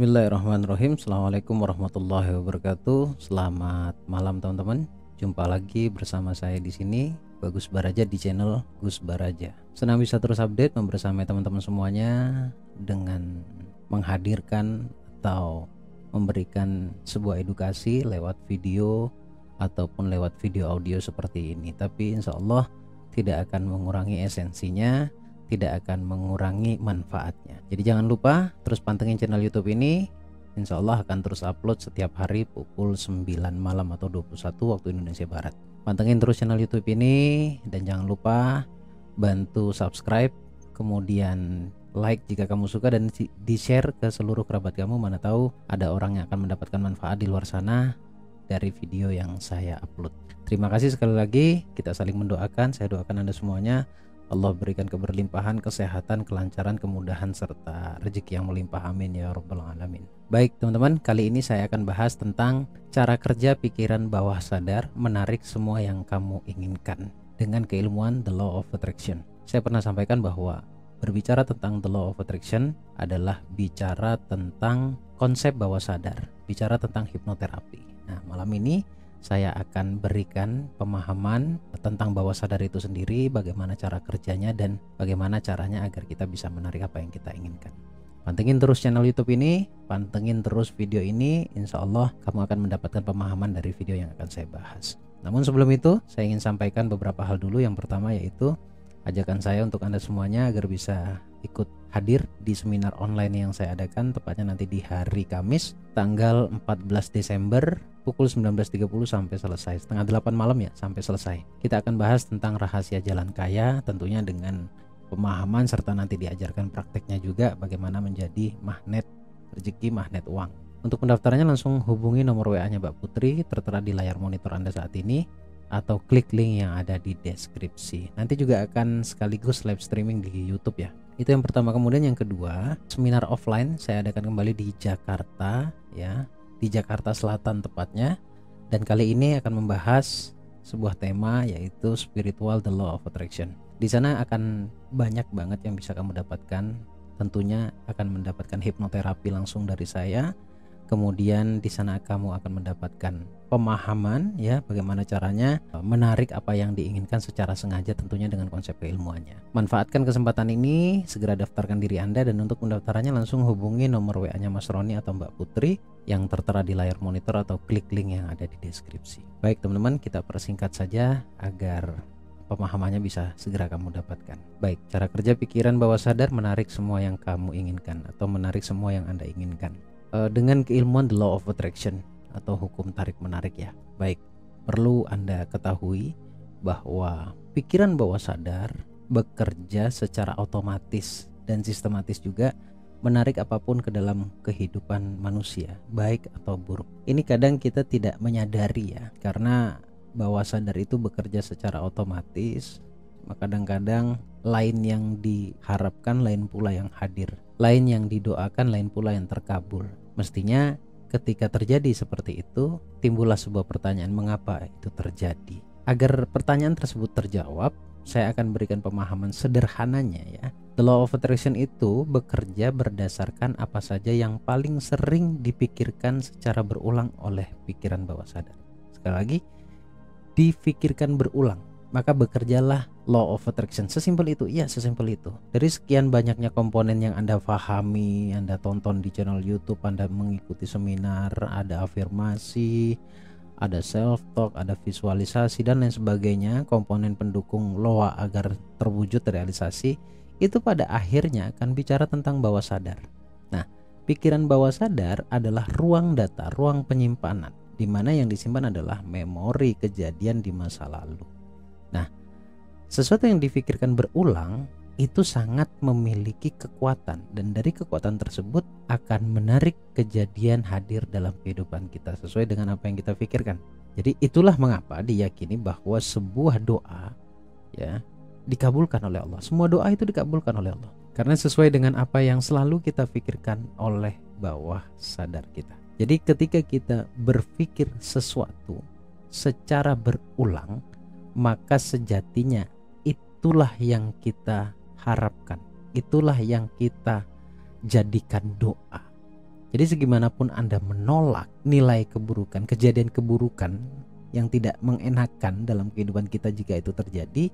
Bismillahirrahmanirrahim. Assalamualaikum warahmatullahi wabarakatuh. Selamat malam teman-teman. Jumpa lagi bersama saya di sini, Bagus Baraja, di channel Gus Baraja. Senang bisa terus update membersamai teman-teman semuanya dengan menghadirkan atau memberikan sebuah edukasi lewat video ataupun lewat video audio seperti ini. Tapi insya Allah tidak akan mengurangi esensinya, tidak akan mengurangi manfaatnya. Jadi jangan lupa terus pantengin channel YouTube ini. Insya Allah akan terus upload setiap hari pukul 9 malam atau 21 waktu Indonesia Barat. Pantengin terus channel YouTube ini dan jangan lupa bantu subscribe, kemudian like jika kamu suka, dan di-share ke seluruh kerabat kamu. Mana tahu ada orang yang akan mendapatkan manfaat di luar sana dari video yang saya upload. Terima kasih sekali lagi. Kita saling mendoakan. Saya doakan Anda semuanya Allah berikan keberlimpahan, kesehatan, kelancaran, kemudahan, serta rezeki yang melimpah. Amin ya rabbal alamin. Baik teman-teman, kali ini saya akan bahas tentang cara kerja pikiran bawah sadar menarik semua yang kamu inginkan dengan keilmuan The Law of Attraction. Saya pernah sampaikan bahwa berbicara tentang The Law of Attraction adalah bicara tentang konsep bawah sadar, bicara tentang hipnoterapi. Nah, malam ini saya akan berikan pemahaman tentang bawah sadar itu sendiri, bagaimana cara kerjanya dan bagaimana caranya agar kita bisa menarik apa yang kita inginkan. Pantengin terus channel YouTube ini, pantengin terus video ini, insya Allah kamu akan mendapatkan pemahaman dari video yang akan saya bahas. Namun sebelum itu, saya ingin sampaikan beberapa hal dulu. Yang pertama yaitu ajakan saya untuk Anda semuanya agar bisa ikut hadir di seminar online yang saya adakan, tepatnya nanti di hari Kamis tanggal 14 Desember pukul 19.30 sampai selesai, setengah 8 malam ya sampai selesai. Kita akan bahas tentang rahasia jalan kaya, tentunya dengan pemahaman serta nanti diajarkan prakteknya juga bagaimana menjadi magnet rezeki, magnet uang. Untuk pendaftarannya langsung hubungi nomor WA-nya Mbak Putri, tertera di layar monitor Anda saat ini, atau klik link yang ada di deskripsi. Nanti juga akan sekaligus live streaming di YouTube ya. Itu yang pertama. Kemudian yang kedua, seminar offline saya adakan kembali di Jakarta ya, di Jakarta Selatan tepatnya. Dan kali ini akan membahas sebuah tema yaitu spiritual The Law of Attraction. Di sana akan banyak banget yang bisa kamu dapatkan. Tentunya akan mendapatkan hipnoterapi langsung dari saya. Kemudian di sana kamu akan mendapatkan pemahaman ya, bagaimana caranya menarik apa yang diinginkan secara sengaja, tentunya dengan konsep keilmuannya. Manfaatkan kesempatan ini, segera daftarkan diri Anda, dan untuk pendaftarannya langsung hubungi nomor WA-nya Mas Roni atau Mbak Putri yang tertera di layar monitor atau klik link yang ada di deskripsi. Baik teman-teman, kita persingkat saja agar pemahamannya bisa segera kamu dapatkan. Baik, cara kerja pikiran bawah sadar menarik semua yang kamu inginkan atau menarik semua yang Anda inginkan dengan keilmuan The Law of Attraction atau hukum tarik menarik ya. Baik, perlu Anda ketahui bahwa pikiran bawah sadar bekerja secara otomatis dan sistematis juga menarik apapun ke dalam kehidupan manusia, baik atau buruk. Ini kadang kita tidak menyadari ya, karena bawah sadar itu bekerja secara otomatis. Kadang-kadang lain yang diharapkan, lain pula yang hadir, lain yang didoakan, lain pula yang terkabul. Mestinya ketika terjadi seperti itu, timbullah sebuah pertanyaan, mengapa itu terjadi? Agar pertanyaan tersebut terjawab, saya akan berikan pemahaman sederhananya ya. The Law of Attraction itu bekerja berdasarkan apa saja yang paling sering dipikirkan secara berulang oleh pikiran bawah sadar. Sekali lagi, difikirkan berulang, maka bekerjalah Law of Attraction. Sesimpel itu, ya sesimpel itu. Dari sekian banyaknya komponen yang Anda pahami, Anda tonton di channel YouTube, Anda mengikuti seminar, ada afirmasi, ada self talk, ada visualisasi dan lain sebagainya, komponen pendukung LOA agar terwujud realisasi, itu pada akhirnya akan bicara tentang bawah sadar. Nah, pikiran bawah sadar adalah ruang data, ruang penyimpanan, di mana yang disimpan adalah memori kejadian di masa lalu. Nah, sesuatu yang difikirkan berulang itu sangat memiliki kekuatan, dan dari kekuatan tersebut akan menarik kejadian hadir dalam kehidupan kita sesuai dengan apa yang kita pikirkan. Jadi itulah mengapa diyakini bahwa sebuah doa ya dikabulkan oleh Allah. Semua doa itu dikabulkan oleh Allah karena sesuai dengan apa yang selalu kita pikirkan oleh bawah sadar kita. Jadi ketika kita berpikir sesuatu secara berulang, maka sejatinya itulah yang kita harapkan, itulah yang kita jadikan doa. Jadi segimanapun Anda menolak nilai keburukan, kejadian keburukan yang tidak mengenakan dalam kehidupan kita jika itu terjadi,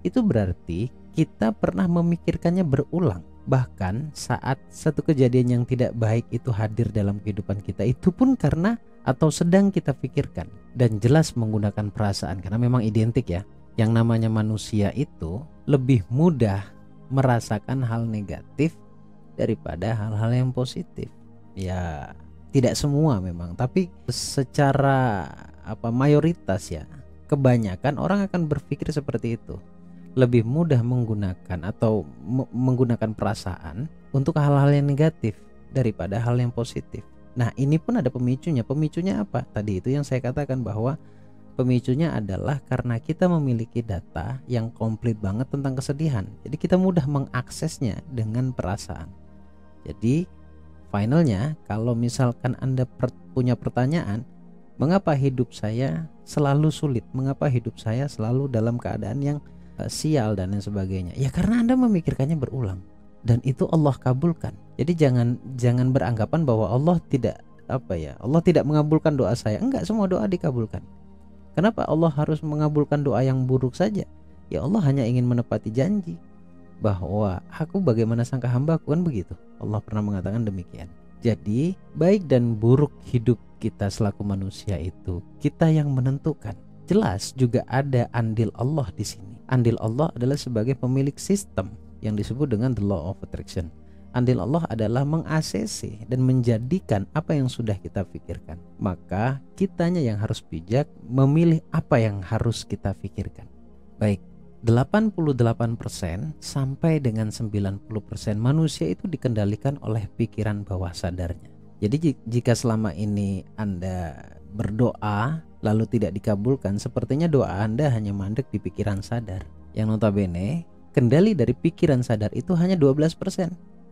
itu berarti kita pernah memikirkannya berulang. Bahkan saat satu kejadian yang tidak baik itu hadir dalam kehidupan kita, itu pun karena atau sedang kita pikirkan dan jelas menggunakan perasaan, karena memang identik ya. Yang namanya manusia itu lebih mudah merasakan hal negatif daripada hal-hal yang positif. Ya, tidak semua memang, tapi secara mayoritas ya, kebanyakan orang akan berpikir seperti itu. Lebih mudah menggunakan atau menggunakan perasaan untuk hal-hal yang negatif daripada hal yang positif. Nah, ini pun ada pemicunya. Pemicunya apa? Tadi itu yang saya katakan, bahwa pemicunya adalah karena kita memiliki data yang komplit banget tentang kesedihan. Jadi kita mudah mengaksesnya dengan perasaan. Jadi finalnya, kalau misalkan Anda punya pertanyaan, mengapa hidup saya selalu sulit? Mengapa hidup saya selalu dalam keadaan yang sial dan lain sebagainya? Ya karena Anda memikirkannya berulang, dan itu Allah kabulkan. Jadi jangan beranggapan bahwa Allah tidak Allah tidak mengabulkan doa saya. Enggak, semua doa dikabulkan. Kenapa Allah harus mengabulkan doa yang buruk saja? Ya Allah hanya ingin menepati janji bahwa aku bagaimana sangka hambaku, kan begitu. Allah pernah mengatakan demikian. Jadi baik dan buruk hidup kita selaku manusia itu kita yang menentukan. Jelas juga ada andil Allah di sini. Andil Allah adalah sebagai pemilik sistem yang disebut dengan the law of attraction. Andil Allah adalah meng-ACC dan menjadikan apa yang sudah kita pikirkan. Maka kitanya yang harus bijak memilih apa yang harus kita pikirkan. Baik, 88% sampai dengan 90% manusia itu dikendalikan oleh pikiran bawah sadarnya. Jadi jika selama ini Anda berdoa lalu tidak dikabulkan, sepertinya doa Anda hanya mandek di pikiran sadar. Yang notabene kendali dari pikiran sadar itu hanya 12%, 10-12%.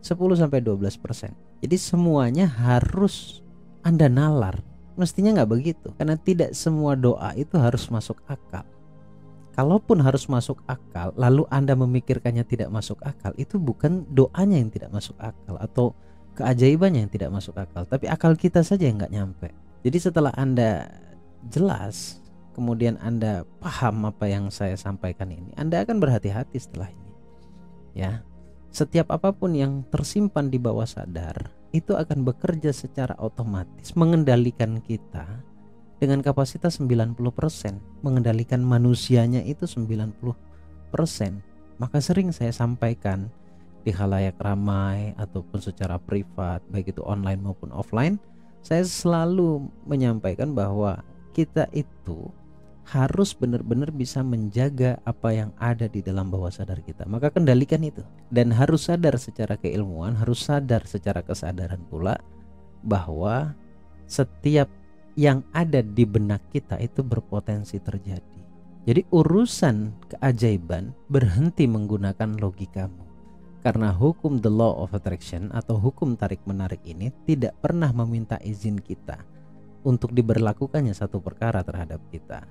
Jadi semuanya harus Anda nalar. Mestinya nggak begitu, karena tidak semua doa itu harus masuk akal. Kalaupun harus masuk akal, lalu Anda memikirkannya tidak masuk akal, itu bukan doanya yang tidak masuk akal atau keajaibannya yang tidak masuk akal, tapi akal kita saja yang nggak nyampe. Jadi setelah Anda jelas, kemudian Anda paham apa yang saya sampaikan ini, Anda akan berhati-hati setelah ini. Ya, setiap apapun yang tersimpan di bawah sadar itu akan bekerja secara otomatis mengendalikan kita dengan kapasitas 90%, mengendalikan manusianya itu 90%. Maka sering saya sampaikan di khalayak ramai ataupun secara privat, baik itu online maupun offline, saya selalu menyampaikan bahwa kita itu harus benar-benar bisa menjaga apa yang ada di dalam bawah sadar kita. Maka kendalikan itu, dan harus sadar secara keilmuan, harus sadar secara kesadaran pula bahwa setiap yang ada di benak kita itu berpotensi terjadi. Jadi urusan keajaiban berhenti menggunakan logikamu, karena hukum the law of attraction atau hukum tarik menarik ini tidak pernah meminta izin kita untuk diberlakukannya satu perkara terhadap kita.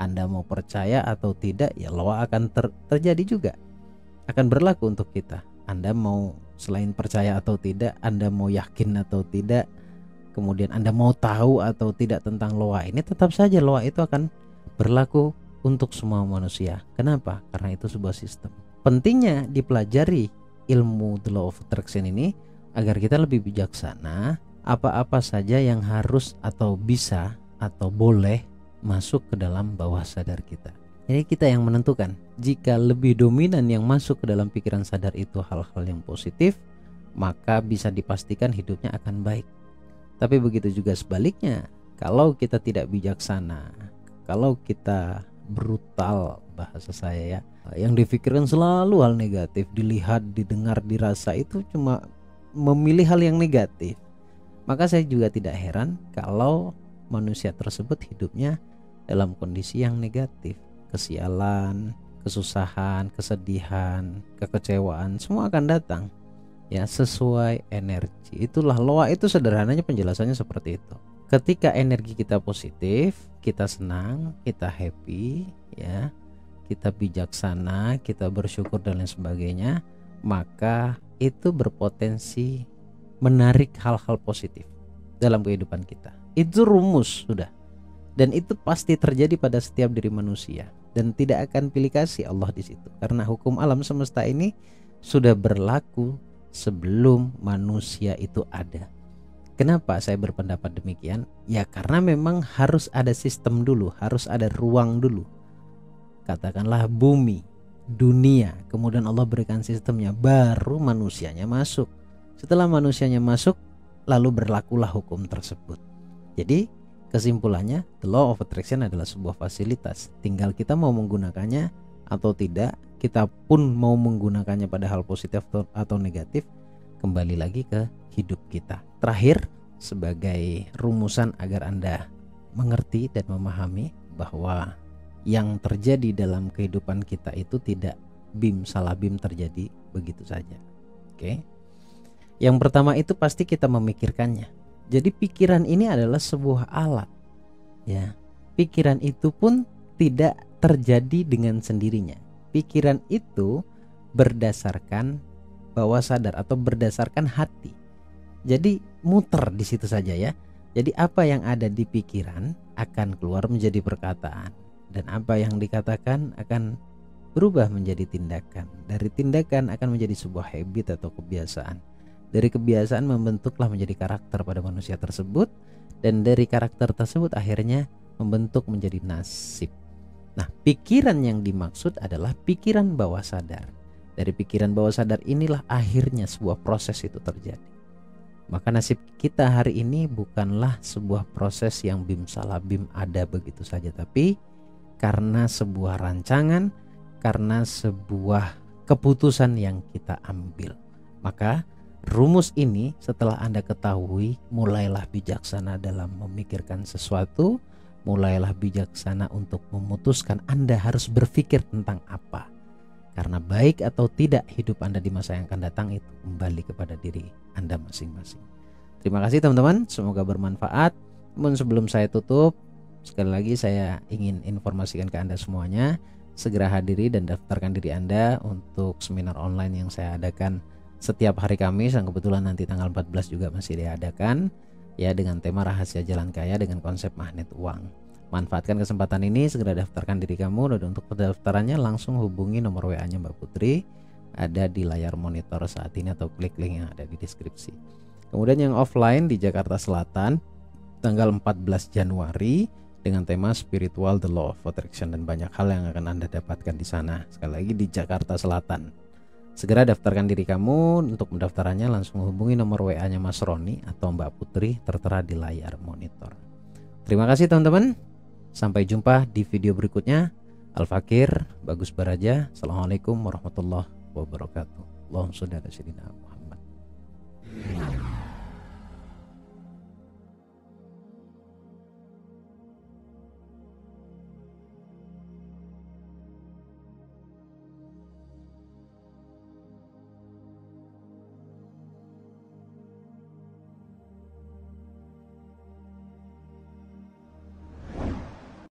Anda mau percaya atau tidak, ya law akan terjadi juga, akan berlaku untuk kita. Anda mau selain percaya atau tidak, Anda mau yakin atau tidak, kemudian Anda mau tahu atau tidak tentang loa ini, tetap saja loa itu akan berlaku untuk semua manusia. Kenapa? Karena itu sebuah sistem. Pentingnya dipelajari ilmu the law of attraction ini agar kita lebih bijaksana apa-apa saja yang harus atau bisa atau boleh masuk ke dalam bawah sadar kita. Jadi kita yang menentukan. Jika lebih dominan yang masuk ke dalam pikiran sadar itu hal-hal yang positif, maka bisa dipastikan hidupnya akan baik. Tapi begitu juga sebaliknya, kalau kita tidak bijaksana, kalau kita brutal, bahasa saya ya, yang difikirkan selalu hal negatif, dilihat, didengar, dirasa itu cuma memilih hal yang negatif, maka saya juga tidak heran kalau manusia tersebut hidupnya dalam kondisi yang negatif. Kesialan, kesusahan, kesedihan, kekecewaan, semua akan datang ya sesuai energi. Itulah loa itu, sederhananya penjelasannya seperti itu. Ketika energi kita positif, kita senang, kita happy ya, kita bijaksana, kita bersyukur dan lain sebagainya, maka itu berpotensi menarik hal-hal positif dalam kehidupan kita. Itu rumus sudah. Dan itu pasti terjadi pada setiap diri manusia dan tidak akan pilih kasih Allah di situ. Karena hukum alam semesta ini sudah berlaku sebelum manusia itu ada. Kenapa saya berpendapat demikian? Ya karena memang harus ada sistem dulu, harus ada ruang dulu. Katakanlah bumi, dunia, kemudian Allah berikan sistemnya, baru manusianya masuk. Setelah manusianya masuk, lalu berlakulah hukum tersebut. Jadi kesimpulannya, the law of attraction adalah sebuah fasilitas. Tinggal kita mau menggunakannya atau tidak. Kita pun mau menggunakannya pada hal positif atau negatif, kembali lagi ke hidup kita. Terakhir, sebagai rumusan agar Anda mengerti dan memahami bahwa yang terjadi dalam kehidupan kita itu tidak salah bim terjadi begitu saja. Oke. Yang pertama itu pasti kita memikirkannya. Jadi pikiran ini adalah sebuah alat. Ya. Pikiran itu pun tidak terjadi dengan sendirinya. Pikiran itu berdasarkan bawah sadar atau berdasarkan hati. Jadi muter di situ saja ya. Jadi apa yang ada di pikiran akan keluar menjadi perkataan, dan apa yang dikatakan akan berubah menjadi tindakan. Dari tindakan akan menjadi sebuah habit atau kebiasaan. Dari kebiasaan membentuklah menjadi karakter pada manusia tersebut, dan dari karakter tersebut akhirnya membentuk menjadi nasib. Nah, pikiran yang dimaksud adalah pikiran bawah sadar. Dari pikiran bawah sadar inilah akhirnya sebuah proses itu terjadi. Maka nasib kita hari ini bukanlah sebuah proses yang bim salah bim ada begitu saja, tapi karena sebuah rancangan, karena sebuah keputusan yang kita ambil. Maka rumus ini setelah Anda ketahui, mulailah bijaksana dalam memikirkan sesuatu, mulailah bijaksana untuk memutuskan Anda harus berpikir tentang apa. Karena baik atau tidak hidup Anda di masa yang akan datang itu kembali kepada diri Anda masing-masing. Terima kasih teman-teman, semoga bermanfaat. Namun sebelum saya tutup, sekali lagi saya ingin informasikan ke Anda semuanya, segera hadiri dan daftarkan diri Anda untuk seminar online yang saya adakan setiap hari Kamis, yang kebetulan nanti tanggal 14 juga masih diadakan, ya, dengan tema rahasia jalan kaya dengan konsep magnet uang. Manfaatkan kesempatan ini, segera daftarkan diri kamu, dan untuk pendaftarannya langsung hubungi nomor WA-nya Mbak Putri, ada di layar monitor saat ini atau klik link yang ada di deskripsi. Kemudian yang offline di Jakarta Selatan tanggal 14 Januari dengan tema Spiritual The Law of Attraction, dan banyak hal yang akan Anda dapatkan di sana. Sekali lagi di Jakarta Selatan. Segera daftarkan diri kamu. Untuk pendaftarannya langsung hubungi nomor WA-nya Mas Roni atau Mbak Putri tertera di layar monitor. Terima kasih teman-teman. Sampai jumpa di video berikutnya. Al-Fakir, Bagus Baraja. Assalamualaikum warahmatullahi wabarakatuh. Allahumma sholli ala sayyidina Muhammad.